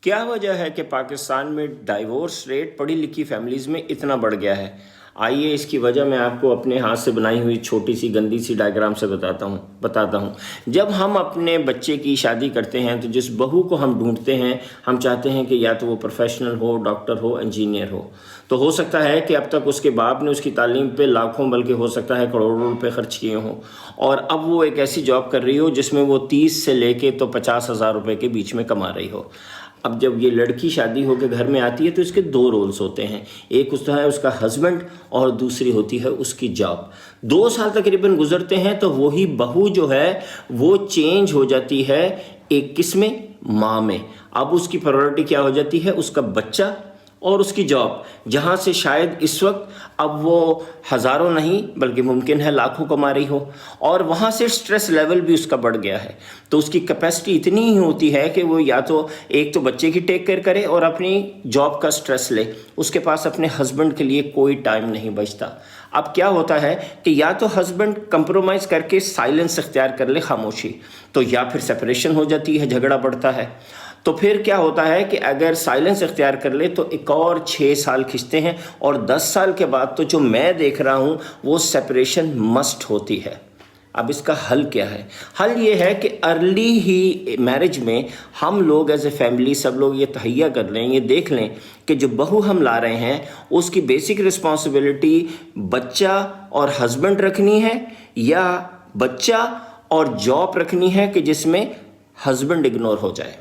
کیا وجہ ہے کہ پاکستان میں ڈائیورس ریٹ پڑھی لکھی فیملیز میں اتنا بڑھ گیا ہے؟ آئیے اس کی وجہ میں آپ کو اپنے ہاتھ سے بنائی ہوئی چھوٹی سی گندی سی ڈائیگرام سے بتاتا ہوں۔ جب ہم اپنے بچے کی شادی کرتے ہیں تو جس بہو کو ہم ڈھونڈتے ہیں، ہم چاہتے ہیں کہ یا تو وہ پروفیشنل ہو، ڈاکٹر ہو، انجینئر ہو۔ تو ہو سکتا ہے کہ اب تک اس کے باپ نے اس کی تعلیم پہ لاکھوں بلکہ ہو سکتا ہے کروڑوں روپے خرچ کیے ہوں، اور اب وہ ایک ایسی جاب کر رہی ہو جس میں وہ 30 سے لے کے تو 50,000 روپے کے بیچ میں کما رہی ہو۔ اب جب یہ لڑکی شادی ہو کے گھر میں آتی ہے تو اس کے 2 رولز ہوتے ہیں، ایک ہوتا ہے اس کا ہسبینڈ اور دوسری ہوتی ہے اس کی جاب۔ 2 سال تقریباً گزرتے ہیں تو وہی بہو جو ہے وہ چینج ہو جاتی ہے ایک کس میں؟ ماں میں۔ اب اس کی پرائورٹی کیا ہو جاتی ہے؟ اس کا بچہ اور اس کی جاب، جہاں سے شاید اس وقت اب وہ ہزاروں نہیں بلکہ ممکن ہے لاکھوں کما رہی ہو، اور وہاں سے سٹریس لیول بھی اس کا بڑھ گیا ہے۔ تو اس کی کیپیسٹی اتنی ہی ہوتی ہے کہ وہ یا تو ایک تو بچے کی ٹیک کیئر کرے اور اپنی جاب کا سٹریس لے، اس کے پاس اپنے ہسبینڈ کے لیے کوئی ٹائم نہیں بچتا۔ اب کیا ہوتا ہے کہ یا تو ہسبینڈ کمپرومائز کر کے سائلنس اختیار کر لے، خاموشی، تو یا پھر سپریشن ہو جاتی ہے، جھگڑا بڑھتا ہے۔ تو پھر کیا ہوتا ہے کہ اگر سائلنس اختیار کر لے تو ایک اور 6 سال کھنچتے ہیں، اور 10 سال کے بعد تو جو میں دیکھ رہا ہوں وہ سپریشن مسٹ ہوتی ہے۔ اب اس کا حل کیا ہے؟ حل یہ ہے کہ ارلی ہی میرج میں ہم لوگ ایز اے فیملی سب لوگ یہ تہیہ کر لیں، یہ دیکھ لیں کہ جو بہو ہم لا رہے ہیں اس کی بیسک رسپانسبلٹی بچہ اور ہسبینڈ رکھنی ہے، یا بچہ اور جاب رکھنی ہے کہ جس میں ہسبینڈ اگنور ہو جائے۔